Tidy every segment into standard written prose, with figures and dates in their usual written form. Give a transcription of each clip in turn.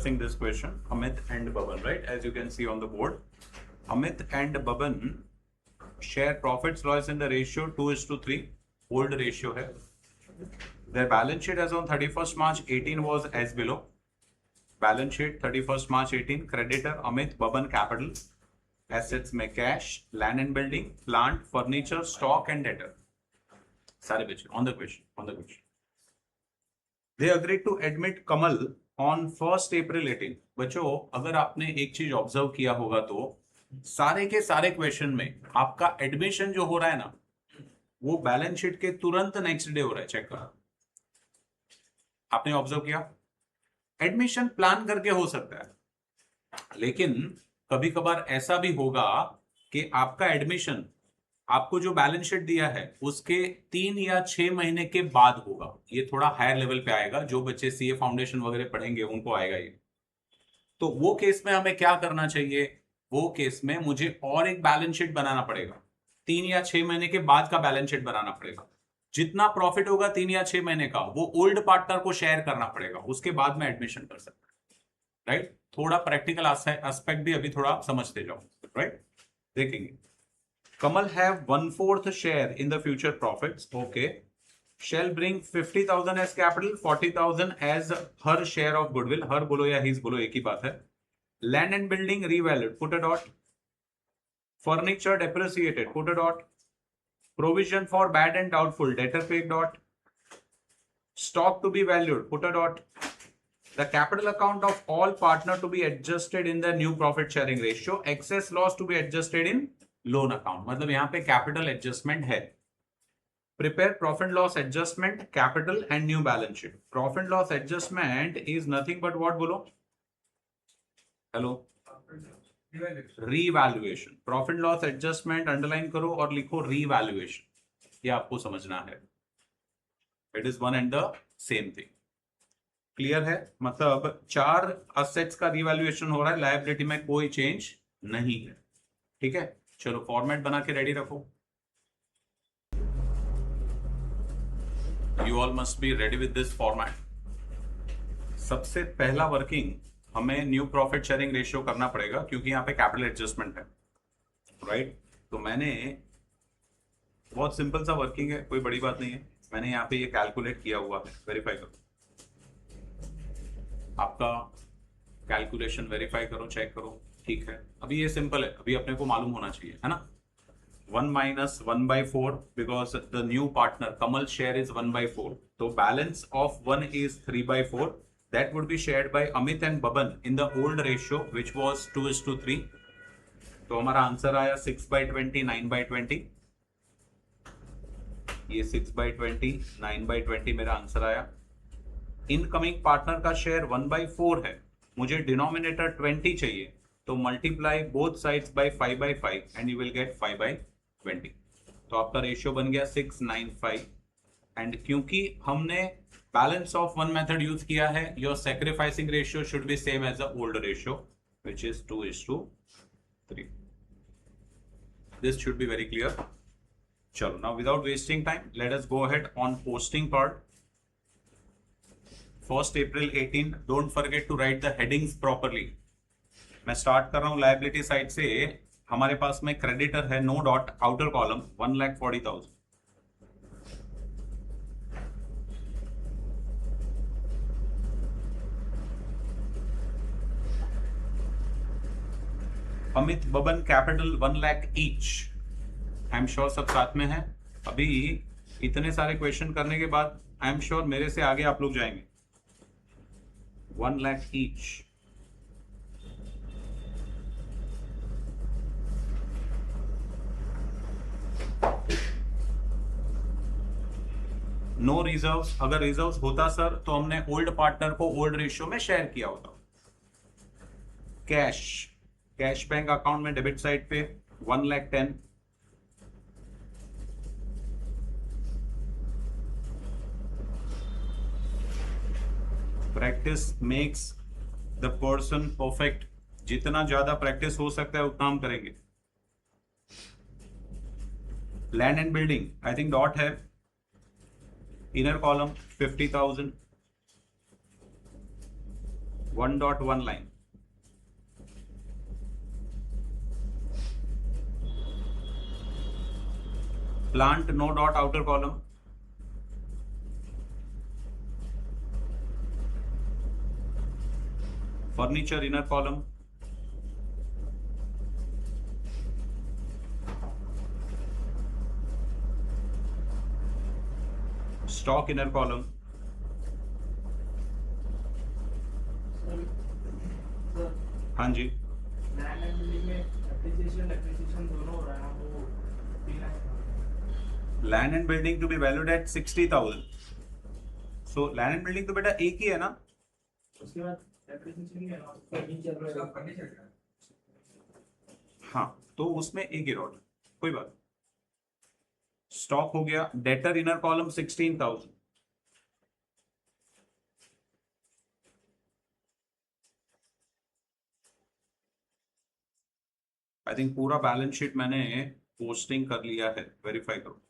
discussing this question. Amit and Baban, right? As you can see on the board, Amit and Baban share profits loss in the ratio 2:3. Old ratio है. Their balance sheet as on 31st March 18 was as below. Balance sheet 31st March 18. Creditor Amit, Baban capital. Assets में cash, land and building, plant, furniture, stock and debtor. सारे बच्चे on the question. They agreed to admit Kamal on 1st April 18. बच्चों, अगर आपने एक चीज observe किया होगा तो सारे के सारे क्वेश्चन में आपका एडमिशन जो हो रहा है ना, वो बैलेंस शीट के तुरंत नेक्स्ट डे हो रहा है. चेक करो, आपने ऑब्जर्व किया. एडमिशन प्लान करके हो सकता है, लेकिन कभी कभार ऐसा भी होगा कि आपका एडमिशन आपको जो बैलेंस शीट दिया है उसके 3 या 6 महीने के बाद होगा. ये थोड़ा हायर लेवल पे आएगा. जो बच्चे सीए फाउंडेशन वगैरह पढ़ेंगे उनको आएगा ये. तो वो केस में हमें क्या करना चाहिए? वो केस में मुझे और एक बैलेंस शीट बनाना पड़ेगा. 3 या 6 महीने के बाद का बैलेंस शीट बनाना पड़ेगा. जितना प्रॉफिट होगा 3 या 6 महीने का, वो ओल्ड पार्टनर को शेयर करना पड़ेगा. उसके बाद में एडमिशन कर सकते हैं. राइट? थोड़ा प्रैक्टिकल एस्पेक्ट भी अभी थोड़ा समझते जाओ. राइट? देखेंगे. Kamal have 1/4 share in the future profits. Okay. Shall bring 50,000 as capital, 40,000 as her share of goodwill. Her बोलो या his बोलो एक ही बात है. Land and building revalued. Put a dot. Furniture depreciated. Put a dot. Provision for bad and doubtful. Debtor paid dot. Stock to be valued. Put a dot. The capital account of all partner to be adjusted in the new profit sharing ratio. Excess loss to be adjusted in loan account. मतलब यहां पे capital adjustment है. Prepare profit loss adjustment, capital and new balance sheet. Profit loss adjustment is nothing but what बोलो? Hello, revaluation. Profit loss adjustment underline करो और लिखो revaluation. ये आपको समझना है. It is one and the same thing. Clear है? मतलब 4 असेट्स का रीवैल्यूएशन हो रहा है, लायबिलिटी में कोई चेंज नहीं है. ठीक है, चलो फॉर्मेट बना के रेडी रखो. You all must be ready with this format. सबसे पहला वर्किंग हमें न्यू प्रॉफिट शेयरिंग रेशियो करना पड़ेगा, क्योंकि यहाँ पे कैपिटल एडजस्टमेंट है. राइट? तो मैंने बहुत सिंपल सा वर्किंग है, कोई बड़ी बात नहीं है. मैंने यहाँ पे ये कैलकुलेट किया हुआ है. वेरीफाई करो, आपका कैलकुलेशन वेरीफाई करो, चेक करो. ठीक है, अभी ये सिंपल है, अभी अपने को मालूम होना चाहिए, है ना. 1 minus 1/4 because the new partner Kamal share is 1/4. तो balance of 1 is 3/4. That would be shared by Amit and Baban in the old ratio which was 2:3. तो हमारा आंसर आया 6/20, 9/20. ये 6/20, 9/20 मेरा आंसर आया. इनकमिंग पार्टनर का शेयर 1/4 है, मुझे डिनोमिनेटर 20 चाहिए, तो multiply both sides by 5/5 and you will get 5/20. तो आपका रेशियो बन गया 695. एंड क्योंकि हमने balance of one method use किया है, your sacrificing ratio should be same as the old ratio which is 2:3. This should be very clear. चलो, now without wasting time let us go ahead on posting part. 1st April 18. Don't forget to write the headings properly. मैं start कर रहा हूं liability side से. हमारे पास में creditor है, no dot, outer column 1,40,000. Amit Baban capital 1 lakh each. I am sure सब साथ में है. अभी इतने सारे क्वेश्चन करने के बाद आई एम श्योर मेरे से आगे आप लोग जाएंगे. 1 लाख ईच. No reserves. अगर रिजर्व्स होता सर तो हमने ओल्ड पार्टनर को ओल्ड रेशियो में शेयर किया होता. कैश, कैश बैंक अकाउंट में डेबिट साइड पे 1,10,000. Practice makes the person perfect. जितना ज्यादा प्रैक्टिस हो सकता है उतना हम करेंगे. Land and building I think dot है. Inner column 50,000. 1.1 line. Plant no dot outer column. Furniture inner column. Stock inner column. हाँ जी, लैंड एंड बिल्डिंग में एप्रिसिएशन दोनों हो रहा है ना, वो 3 lakh. Land and building to be valued at 60,000. So land and building तो बेटा एक ही है ना. उसके बाद एप्रिसिएशन भी है ना, फर्नीचर। हाँ, तो उसमें एक ही रोड, कोई बात. स्टॉक हो गया. Debtor inner column 16,000. I think पूरा बैलेंस शीट मैंने पोस्टिंग कर लिया है, वेरीफाई करो.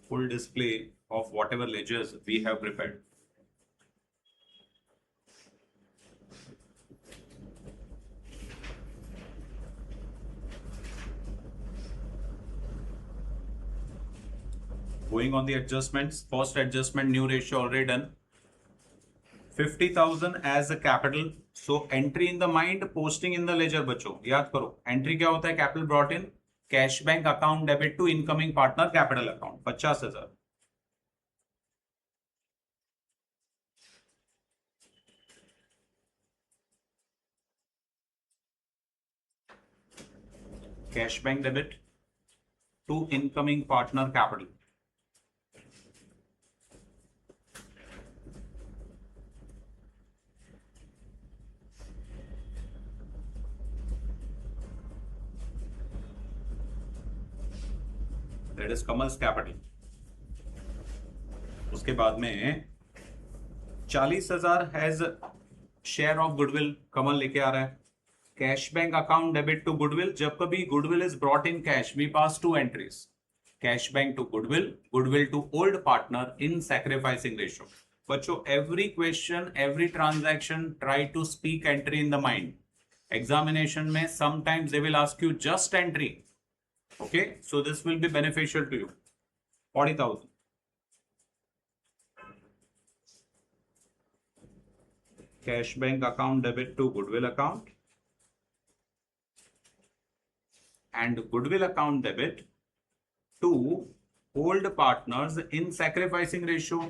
Full display of whatever ledgers we have prepared. Going on the adjustments, first adjustment, new ratio already done. 50,000 as a capital. So entry in the mind, posting in the ledger. बच्चों याद करो, entry क्या होता है? Capital brought in, cash bank account debit to incoming partner capital account. 50,000. Cash bank debit to incoming partner capital. That is Kamal's capital. उसके बाद में 40,000 has share of goodwill. Kamal लेके आ रहा है. Cash bank account debit to goodwill. जब कभी goodwill is brought in cash, we pass 2 entries. Cash bank to goodwill, goodwill to old partner in sacrificing ratio. बच्चों every question, every transaction try to speak entry in the mind. Examination में sometimes they will ask you just entry. Okay, so this will be beneficial to you. 40,000. Cash bank account debit to goodwill account and goodwill account debit to old partners in sacrificing ratio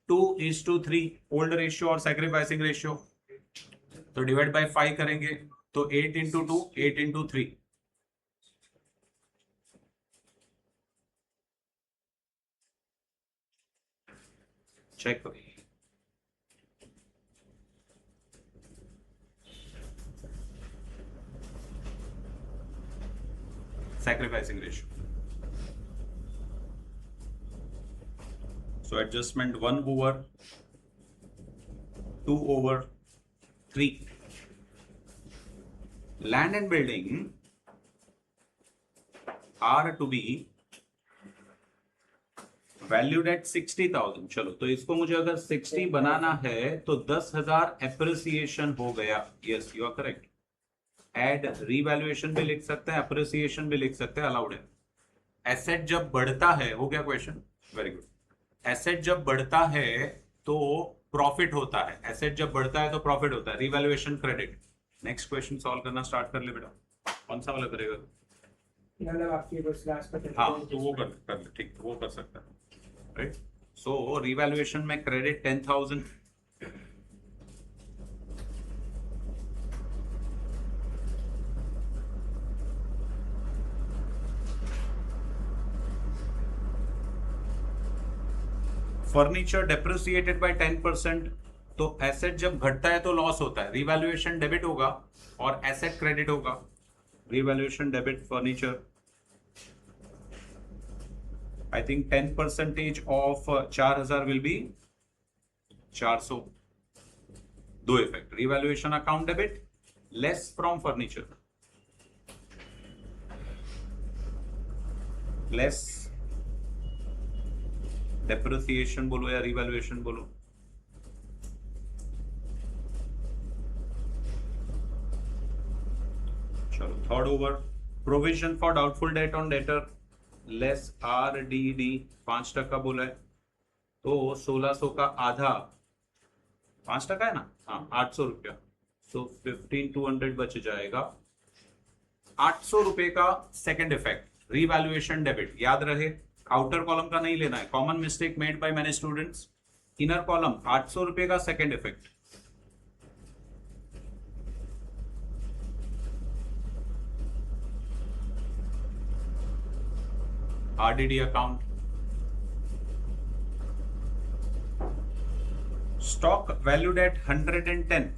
2:3. old ratio और sacrificing ratio. तो divide by 5 करेंगे तो 8 into 2, 8 into 3. Check करो. Sacrificing ratio. So adjustment 1/2/3. Land and building are to be valued at 60,000. चलो, तो इसको मुझे अगर 60 बनाना है तो 10,000 एप्रिसिएशन हो गया. Yes, you are correct. Add revaluation भी लिख सकते हैं, एप्रिसिएशन भी लिख सकते हैं, अलाउड है. एसेट जब बढ़ता है, हो गया क्वेश्चन. Very good. एसेट जब बढ़ता है तो प्रॉफिट होता है. एसेट जब बढ़ता है तो प्रॉफिट होता है. Revaluation credit. Next question solve करना स्टार्ट कर ले बेटा. कौन सा वाला करेगा? मतलब आपकी बस लास्ट पर. हाँ, तो वो कर ले. ठीक, वो कर सकता है. राइट. सो रिवैल्यूएशन में क्रेडिट 10,000. Furniture depreciated by 10%. तो एसेट जब घटता है तो लॉस होता है. रिवैल्यूएशन डेबिट होगा और एसेट क्रेडिट होगा. Revaluation debit furniture. I think 10% of 4,000 will be 400. दो effect. Revaluation account debit less from furniture, less depreciation बोलो या रिवैल्यूएशन बोलो। चलो third over, provision for doubtful debt on debtor less RDD 5% बोला है, तो 1600 का आधा 5% है ना, हाँ 800 रुपया, सो 15,200 बच जाएगा। 800 रुपए का सेकंड इफेक्ट रीवैल्यूएशन डेबिट, याद रहे आउटर कॉलम का नहीं लेना है, common mistake made by many students. Inner column 800 रुपए का second effect. RDD account, stock valued at 110,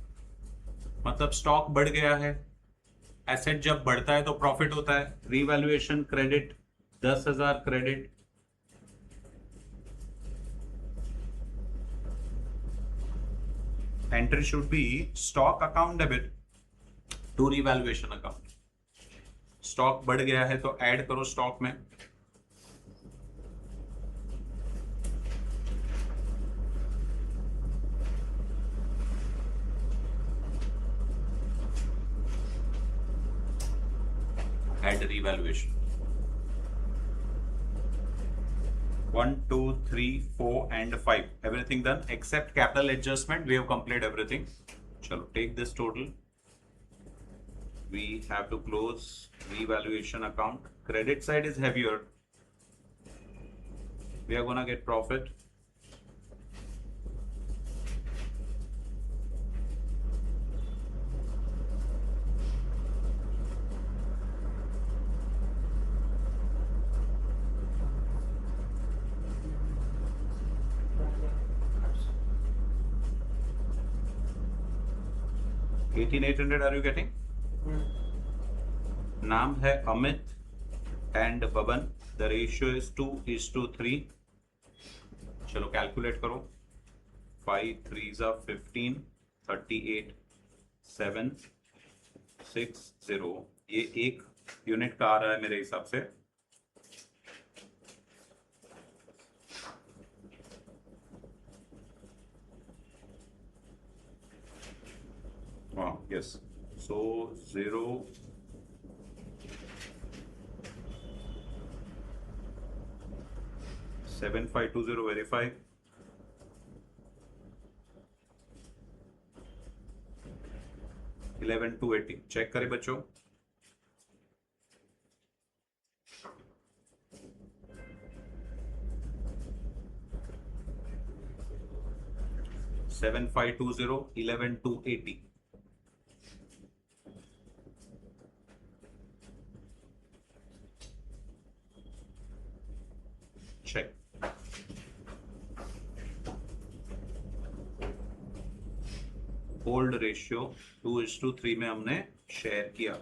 मतलब स्टॉक बढ़ गया है। एसेट जब बढ़ता है तो प्रॉफिट होता है। Revaluation credit 10,000 credit. Entry should be stock account debit to revaluation account. Stock बढ़ गया है तो ऐड करो स्टॉक में। Add revaluation. 1, 2, 3, 4 and 5. Everything done except capital adjustment. We have completed everything. Chalo, take this total. We have to close revaluation account. Credit side is heavier. We are gonna get profit. $18,800 are you getting? नाम है Amit and Baban. The ratio is 2:3। चलो calculate करो। 5 3s are 15, 38, 7, 6, 0। ये एक unit का आ रहा है मेरे हिसाब से। हाँ यस, सो 0 7520 वेरीफाई। $11,280 चेक करें बच्चों। $7,520 $11,280 चेक। होल्ड रेशियो 2:3 में हमने शेयर किया।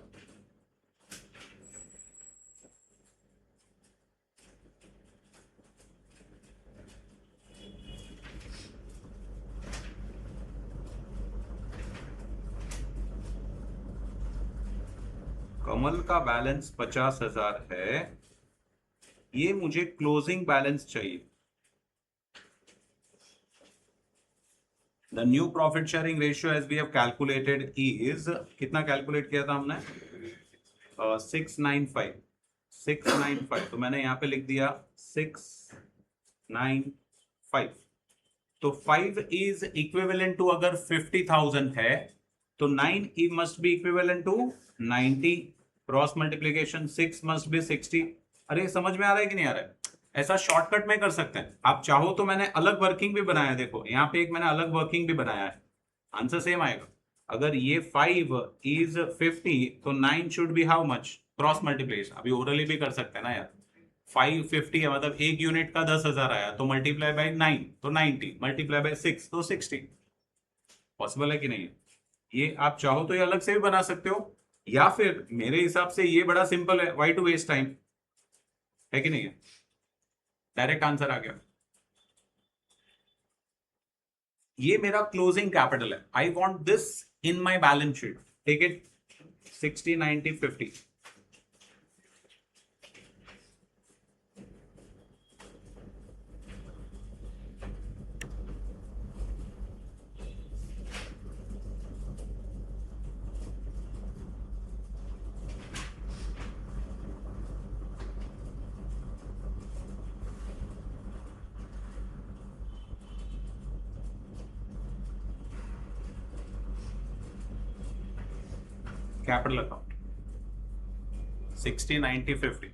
कमल का बैलेंस 50,000 है। ये मुझे क्लोजिंग बैलेंस चाहिए। The new profit sharing ratio as we have calculated is, कितना कैलकुलेट किया था हमने? 695। तो मैंने यहां पे लिख दिया 695। तो 5 इज इक्विवेलेंट टू, अगर 50,000 है तो 9 must be equivalent to 90। Cross multiplication 6 must be 60। अरे समझ में आ रहा है कि नहीं आ रहा है? ऐसा शॉर्टकट में कर सकते हैं। आप चाहो तो मैंने अलग वर्किंग भी बनाया है, देखो यहाँ पे एक मैंने अलग वर्किंग भी बनाया है, आंसर सेम आएगा। अगर ये 5 इज 50 तो 9 should be how much? Cross multiplication अभी ओरली भी कर सकते हैं ना यार। 550 है, मतलब एक यूनिट का 10,000 आया, तो मल्टीप्लाई बाय 9 तो 90, मल्टीप्लाई बाय 6 तो 60। पॉसिबल है कि नहीं? ये आप चाहो तो ये अलग से भी बना सकते हो, या फिर मेरे हिसाब से ये बड़ा सिंपल है, व्हाई टू वेस्ट टाइम, है कि नहीं है? डायरेक्ट आंसर आ गया। ये मेरा क्लोजिंग कैपिटल है। I want this in my balance sheet. Take it 60, 90, 50। Capital account 60, 90, 50.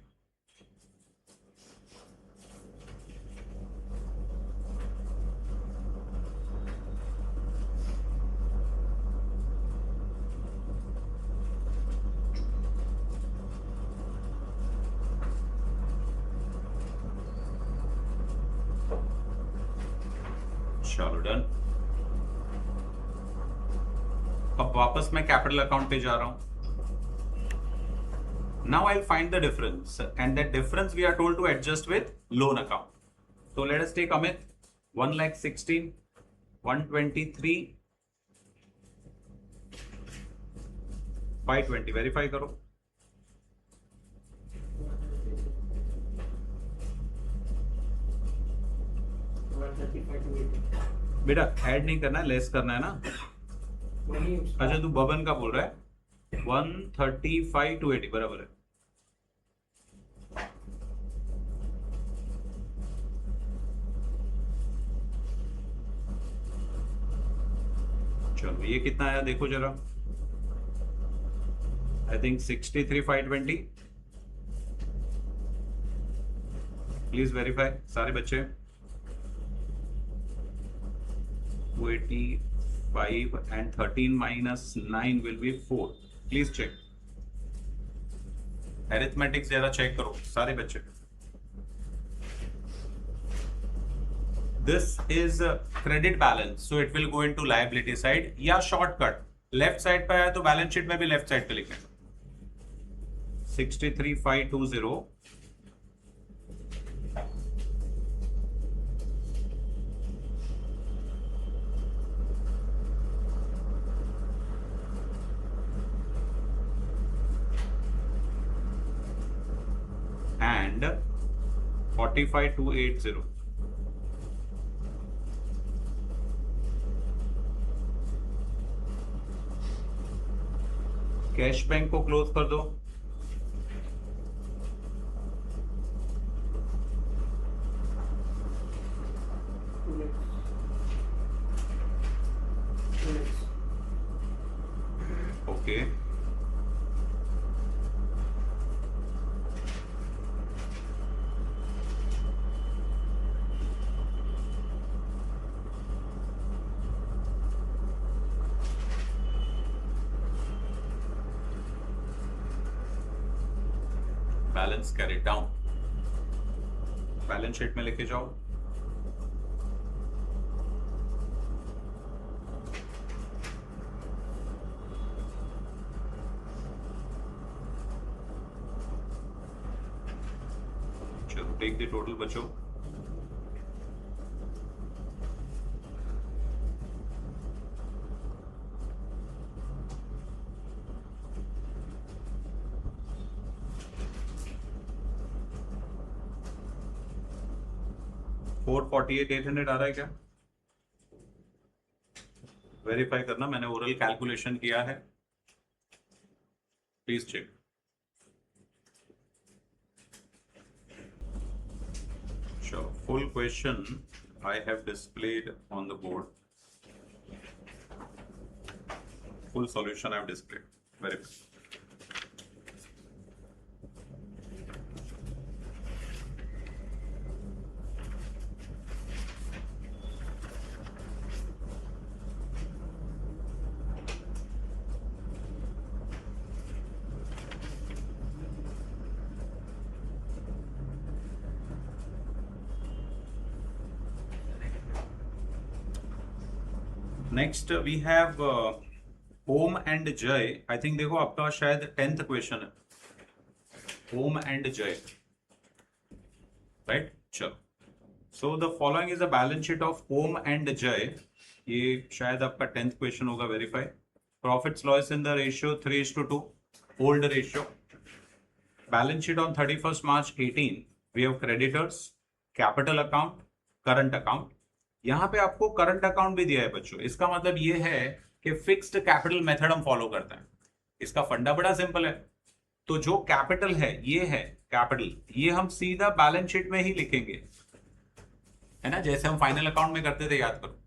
चलो डन. अब वापस मैं कैपिटल अकाउंट पे जा रहा हूं. Now I'll find the difference, and that difference we are told to adjust with loan account. So let us take Amit, 1,16,000, 123, 520. Verify करो. बेटा ऐड नहीं करना है, लेस करना है ना. अच्छा तू बबन का बोल रहा है. 135 to 80 बराबर है. चलो ये कितना आया देखो जरा. I think 63,520. प्लीज वेरीफाई सारे बच्चे. 285 and 13 minus 9 will be 4. Please check. Arithmetic जरा चेक करो सारे बच्चे. This is a credit balance, so it will go into liability side. या shortcut लेफ्ट साइड पे आया तो बैलेंस शीट में भी लेफ्ट साइड पे लिखें. 63,520. and 45,280. कैश बैंक को क्लोज कर दो. Okay balance carry down. Balance sheet में लेके जाओ. चलो टेक द टोटल बच्चों. फोर 48,800 आ रहा है क्या? वेरीफाई करना. मैंने ओरल कैलकुलेशन किया है. Please check. Sure. Full question I have displayed on the board. Full solution I have displayed. Very good. Next we have Om and Jai. I think देखो आपका शायद 10th क्वेश्चन है. Om and Jai, right. चलो so the following is the balance sheet of Om and Jai. ये शायद आपका 10th question होगा. Verify. Profits loss in the ratio 3:2, old ratio. Balance sheet on 31st March 18. We have creditors, capital account, current account. यहां पे आपको current account भी दिया है बच्चों. इसका मतलब ये है कि फिक्स्ड कैपिटल मेथड हम फॉलो करते हैं. इसका फंडा बड़ा सिंपल है. तो जो कैपिटल है ये है कैपिटल, ये हम सीधा बैलेंस शीट में ही लिखेंगे, है ना, जैसे हम फाइनल अकाउंट में करते थे, याद करो.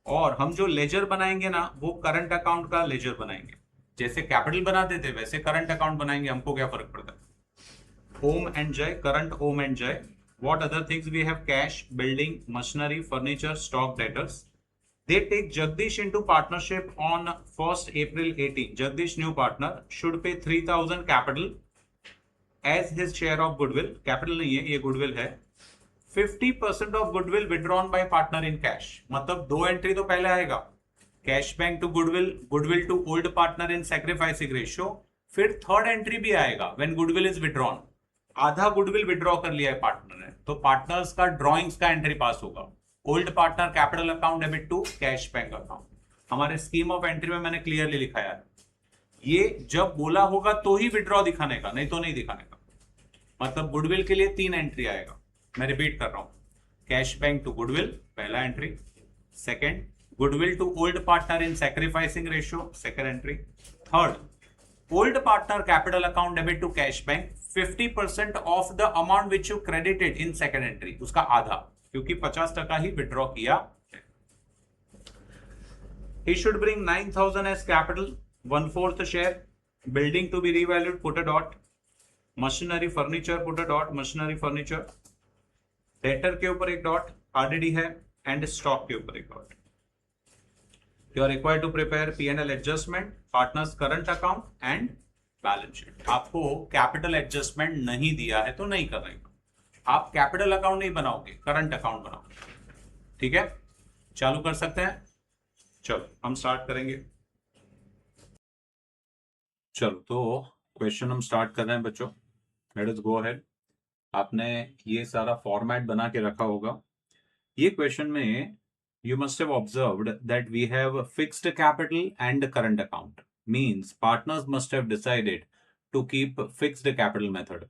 और हम जो लेजर बनाएंगे ना वो करंट अकाउंट का लेजर बनाएंगे. जैसे कैपिटल बनाते थे वैसे करंट अकाउंट बनाएंगे, हमको क्या फर्क पड़ता है। Om and Jai, current Om and Jai. What other things we have? Cash, building, machinery, furniture, stock, debtors. They take Jagdish into partnership on 1st April 18. Jagdish, new partner, should pay 3,000 capital as his share of goodwill. Capital नहीं है, ये goodwill है. 50% of goodwill withdrawn by partner in cash. मतलब दो entry तो पहले आएगा, cash bank to goodwill, goodwill to old partner in sacrificing ratio, फिर थर्ड एंट्री भी आएगा व्हेन गुडविल इज विड्रॉन। आधा गुडविल विड्रॉ कर लिया है पार्टनर ने, तो पार्टनर्स का ड्रॉइंग्स का एंट्री पास होगा। Old partner capital account debit to cash bank account. हमारे स्कीम ऑफ एंट्री में मैंने क्लियरली लिखा है, ये जब बोला होगा तो ही विड्रॉ दिखाने का, नहीं तो नहीं दिखाने का। मतलब गुडविल के लिए 3 एंट्री आएगा, मैं रिपीट कर रहा हूं। कैश बैंक टू गुडविल पहला entry, second goodwill to old partner in sacrificing ratio second entry, third old partner capital account debit to cash bank 50% of the amount which you credited in second entry, उसका आधा, क्योंकि 50% ही withdraw किया। He should bring 9,000 as capital, 1/4 share. Building to be revalued, put a dot. Machinery, furniture, put a dot. Machinery, furniture. Debtor के ऊपर एक dot, RDD है, and stock के ऊपर एक dot. You are required to prepare P&L adjustment, partners current account and balance sheet. आपको capital adjustment नहीं दिया है तो नहीं कर रहे, आप कैपिटल अकाउंट नहीं बनाओगे, करंट अकाउंट बनाओगे। ठीक है, चालू कर सकते हैं। चलो हम स्टार्ट करेंगे। चलो तो क्वेश्चन हम स्टार्ट कर रहे हैं बच्चों, लेट अस गो अहेड। आपने ये सारा फॉर्मेट बना के रखा होगा। ये क्वेश्चन में you must have observed that we have fixed capital and current account. Means partners must have decided to keep fixed capital method.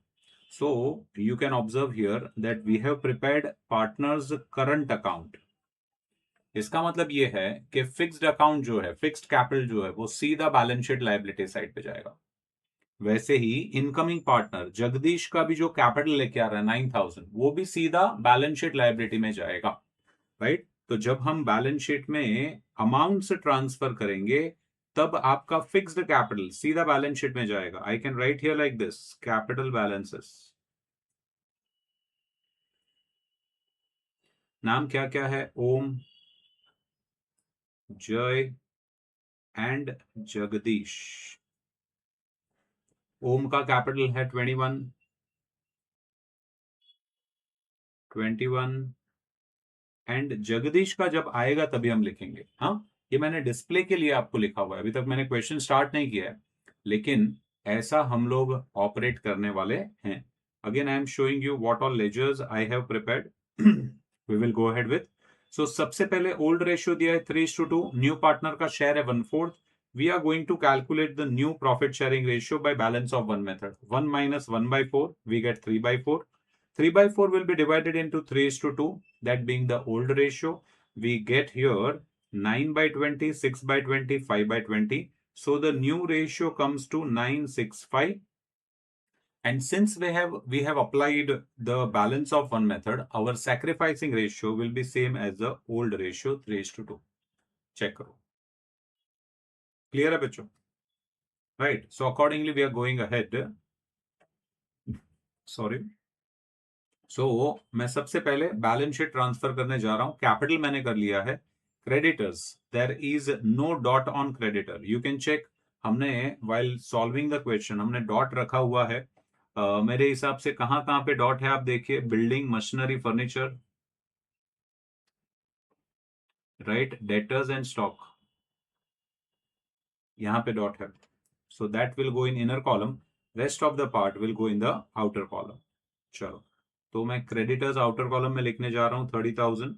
So you can observe here that we have prepared partners current account. इसका मतलब ये है कि fixed account जो है, fixed capital जो है, वो सीधा बैलेंस शीट लायबिलिटी साइड पे जाएगा। वैसे ही इनकमिंग पार्टनर जगदीश का भी जो कैपिटल लेके आ रहा है 9,000, वो भी सीधा बैलेंस शीट लायबिलिटी में जाएगा, राइट। तो जब हम बैलेंस शीट में अमाउंट्स ट्रांसफर करेंगे तब आपका फिक्स्ड कैपिटल सीधा बैलेंस शीट में जाएगा। I can write here like this, capital balances. नाम क्या क्या है? ओम, जय एंड जगदीश। ओम का कैपिटल है 21 एंड जगदीश का जब आएगा तभी हम लिखेंगे। हाँ, ये मैंने डिस्प्ले के लिए आपको लिखा हुआ है, अभी तक मैंने क्वेश्चन स्टार्ट नहीं किया है, लेकिन ऐसा हम लोग ऑपरेट करने वाले हैं। Again I am showing you what all ledgers I have prepared. We will go ahead with. So सबसे पहले ओल्ड रेशियो दिया है 3:2, न्यू पार्टनर का शेयर है 1/4। We are going to calculate the new profit sharing ratio by balance of one method. 1 - 1/4, we get 3/4. 3/4 will be divided into 3:2, that being the old ratio. We get here 9/20, 6/20, 5/20. So the new ratio comes to 9:6:5. And since we have applied the balance of one method, our sacrificing ratio will be same as the old ratio 3:2. Check करो। Clear है बच्चों? Right. So accordingly we are going ahead. Sorry. मैं सबसे पहले balance sheet transfer करने जा रहा हूं। कैपिटल मैंने कर लिया है। Creditors, there is no dot on creditor, you can check. हमने व्हाइल सॉल्विंग द क्वेश्चन हमने डॉट रखा हुआ है। मेरे हिसाब से कहां कहां पे डॉट है आप देखिए, building, machinery, furniture, right, debtors and stock, यहां पे डॉट है। So that will go in inner column, rest of the part will go in the outer column. चलो, तो मैं क्रेडिटर्स आउटर कॉलम में लिखने जा रहा हूं 30,000।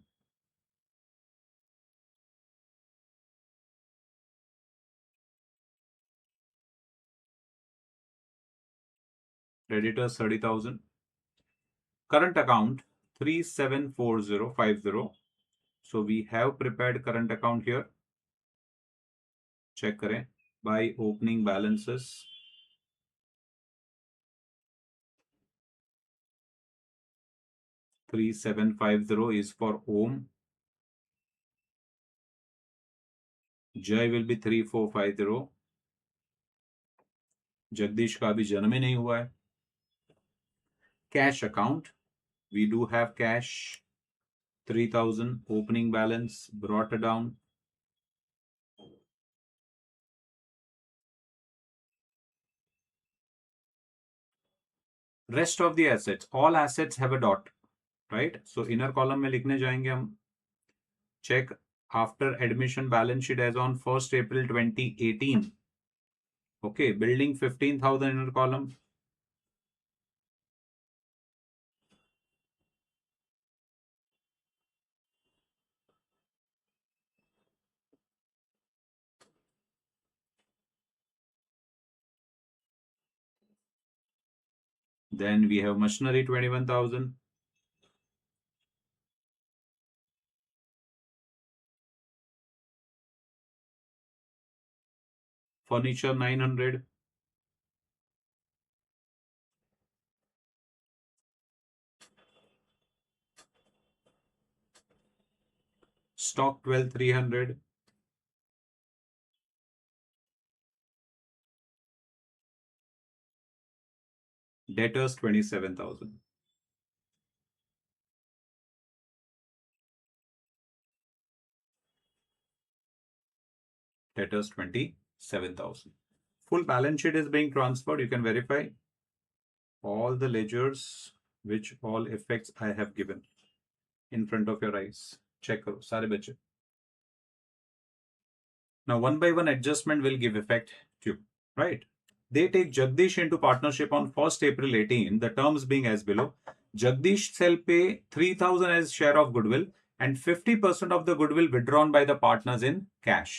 Creditors 30,000। current account 374050. So we have prepared current account here. Check करें by opening balances. $3750 is for Om. Jai will be 3450. Jagdish का अभी जन्म ही नहीं हुआ है। Cash account, we do have cash 3000, opening balance brought down. Rest of the assets, all assets have a dot, right? So inner column में लिखने जाएंगे हम, check after admission balance sheet as on 1st April 2018. Okay, building 15,000 inner column. Then we have machinery 21,000. Furniture 900. Stock 12,300. Debtors 27,000. Debtors 27,000. Full balance sheet is being transferred. You can verify all the ledgers, which all effects I have given in front of your eyes. Check karo, sare bache. Now, one by one adjustment will give effect to you, right? They take Jagdish into partnership on 1st April 18, the terms being as below. Jagdish shall pay 3,000 as share of goodwill and 50% of the goodwill withdrawn by the partners in cash.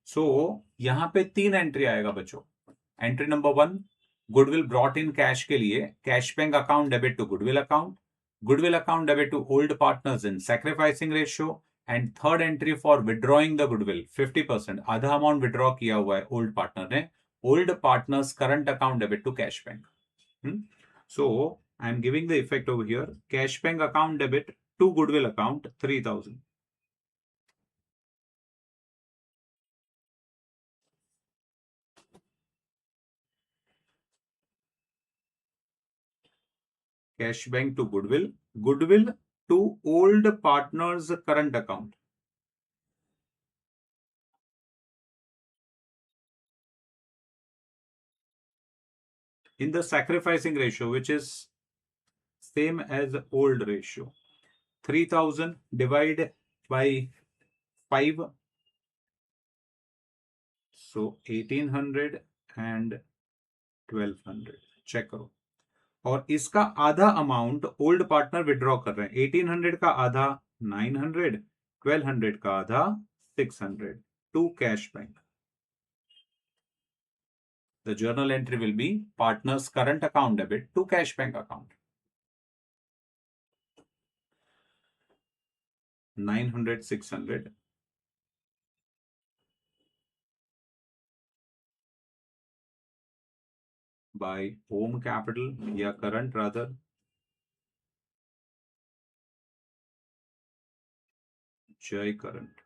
So, यहाँ पे 3 entry आएगा बच्चों. Entry number 1, goodwill brought in cash के लिए cash bank account debit to goodwill account, goodwill account debit to old partners in sacrificing ratio, and third entry for withdrawing the goodwill 50%, आधा amount withdraw किया हुआ है old partner ने, old partners current account debit to cash bank. So I am giving the effect over here. Cash bank account debit to goodwill account 3,000. Cash bank to goodwill, goodwill to old partners current account. In the sacrificing ratio, which is same as old ratio, 3,000 divided by 5, so 1,800 and 1,200. check करो. और इसका आधा amount old partner withdraw कर रहे हैं. 1,800 का आधा 900, 1,200 का आधा 600 to cash bank. The journal entry will be partner's current account debit to cash bank account. 900, 600. By home capital या current rather. Jai current.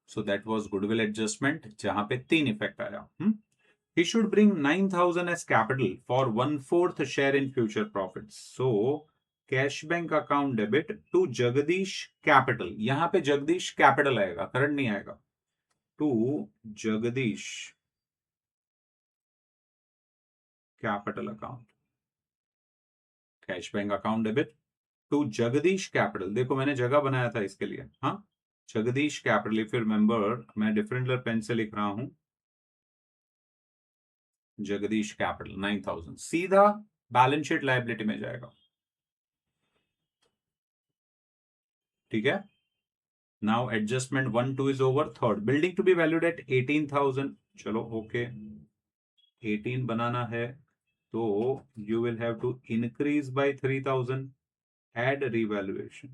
So that was goodwill adjustment जहां पे 3 इफेक्ट आया. He should bring 9,000 as capital for 1/4 share in future profits. So cash bank account debit to Jagdish capital. यहां पे Jagdish capital आएगा, current नहीं आएगा. To Jagdish capital account, cash bank account debit to Jagdish capital. देखो मैंने जगह बनाया था इसके लिए. हाँ, Jagdish capital. If you remember, मैं डिफरेंट पेन से लिख रहा हूं. जगदीश कैपिटल 9,000 सीधा बैलेंस शीट लायबिलिटी में जाएगा. ठीक है. Now adjustment 1, 2 is over. Third, building to be valued at 18,000. चलो okay. 18 बनाना है तो you will have to increase by 3,000. Add revaluation.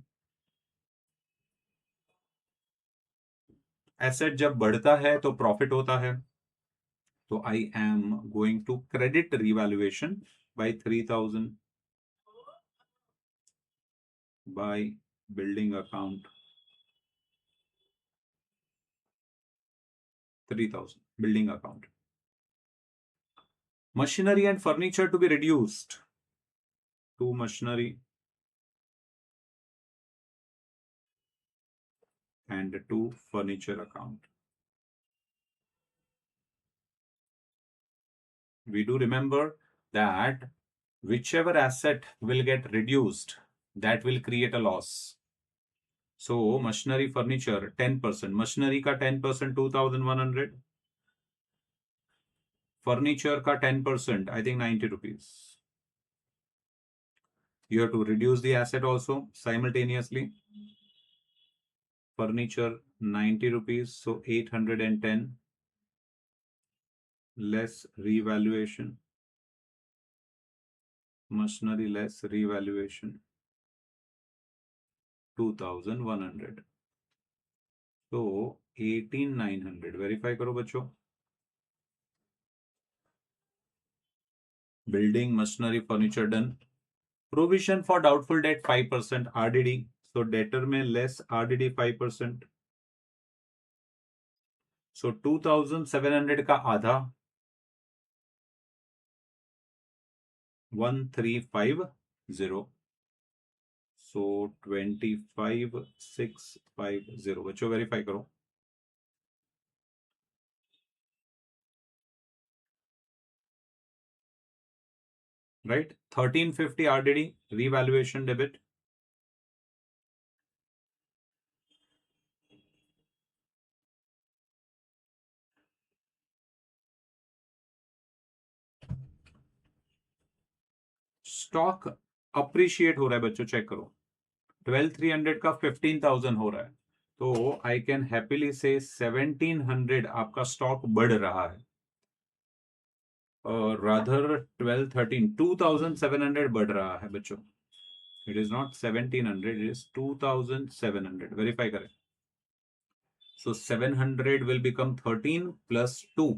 Asset जब बढ़ता है तो profit होता है. तो I am going to credit revaluation by 3,000 by building account 3,000 building account. Machinery and furniture to be reduced to machinery and to furniture account. We do remember that whichever asset will get reduced, that will create a loss. So machinery furniture 10%. Machinery का 10% 2,100. Furniture का 10%, I think 90 rupees. You have to reduce the asset also simultaneously. Furniture 90 rupees, so 810 less revaluation. Machinery less revaluation 2,100. So 18,900. Verify करो बच्चों. Building, machinery, furniture done. Provision for doubtful debt 5% RDD. So debtor में less RDD 5%. So 2,700 का आधा 1,350. So 25,650. बच्चों verify करो. Right? 1,350 RDD revaluation debit. Stock appreciate हो रहा है बच्चों, चेक करो. 12,300 का 15,000 हो रहा है, तो आई कैन हैप्पीली से 1,700 आपका स्टॉक बढ़ रहा है. रादर 2,700 बढ़ रहा है बच्चों. It is not 1,700, it is 2,700. Verify करें. सो 700 विल बिकम 13 प्लस 2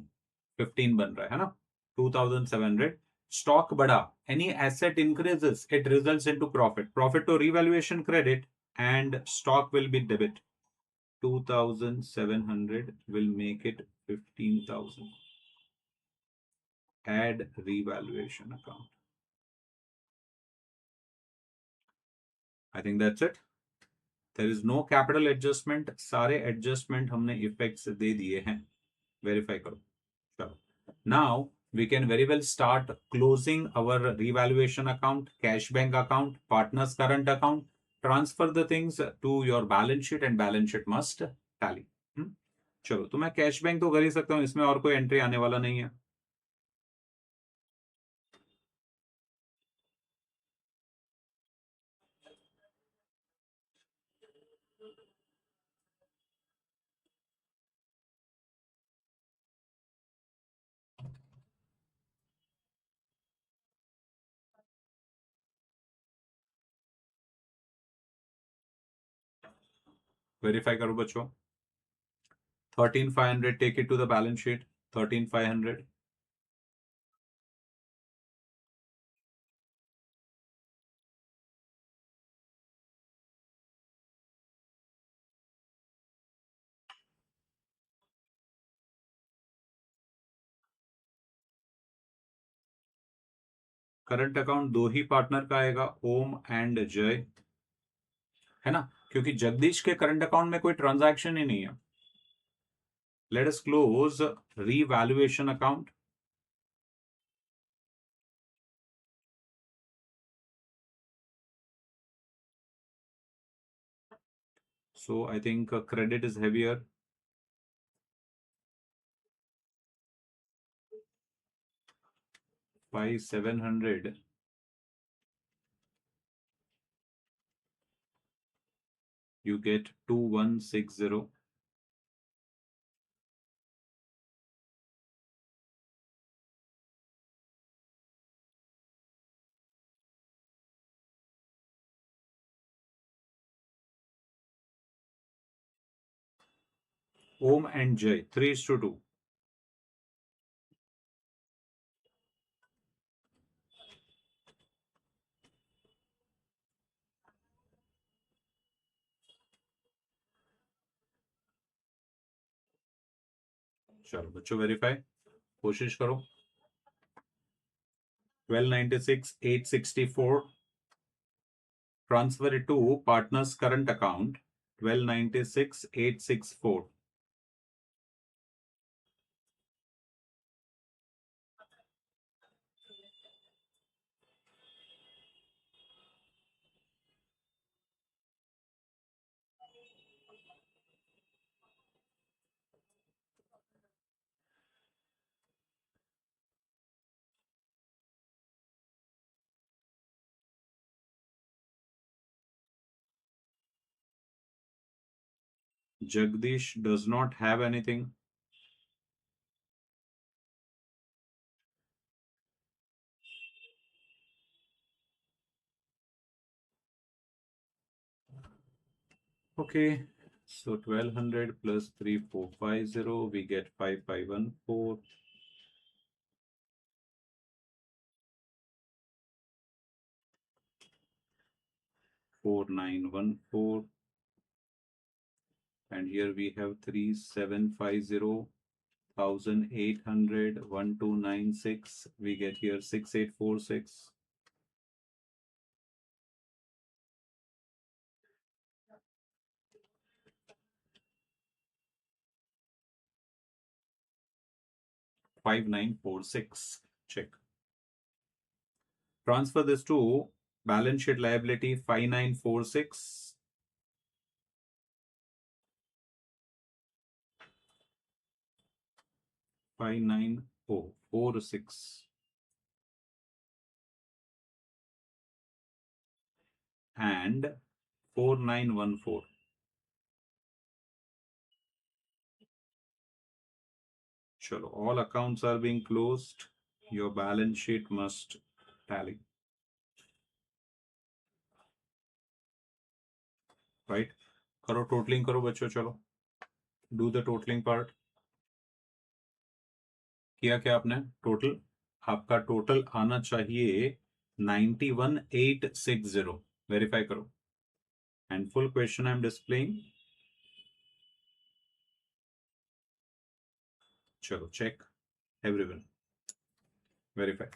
15 बन रहा है ना. 2,700. Stock बढ़ा. Any asset increases, it results into profit. Profit to revaluation credit and stock will be debit. 2,700 will make it 15,000. Add revaluation account. I think that's it. There is no capital adjustment. सारे adjustment हमने effects दे दिए हैं. Verify करो. चलो. Now we can very well start closing our revaluation account, cash bank account, partners current account, transfer the things to your balance sheet and balance sheet must tally. चलो, तो मैं cash bank तो कर ही सकता हूं, इसमें और कोई एंट्री आने वाला नहीं है. वेरीफाई करो बच्चों. 13,500 take it to the balance sheet. 13,500. Current account दो ही पार्टनर का आएगा, ओम एंड जय, है ना, क्योंकि जगदीश के करंट अकाउंट में कोई ट्रांजैक्शन ही नहीं है. Let us close revaluation account. So I think credit is heavier. By 700. You get 2,160. Om and Jay, 3:2. चलो बच्चों वेरीफाई कोशिश करो। 1296,864 transfer it to partner's current account 1296,864. Jagdish does not have anything. Okay, so 1200 plus 3450, we get 5514. 4914, and here we have 3750, 1800, 1296, we get here 6846. $5946. Check. Transfer this to balance sheet liability 5946. $5946 and 4914. Chalo, all accounts are being closed. Your balance sheet must tally. Right? करो totaling करो बच्चों, चलो. Do the totaling part. किया क्या आपने? Total. आपका total आना चाहिए 91,860. Verify करो. And full question I'm displaying. Chalo, check. Everyone. Verify.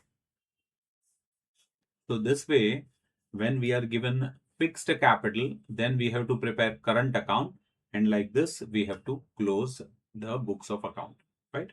So this way, when we are given fixed capital, then we have to prepare current account, and like this, we have to close the books of account, right?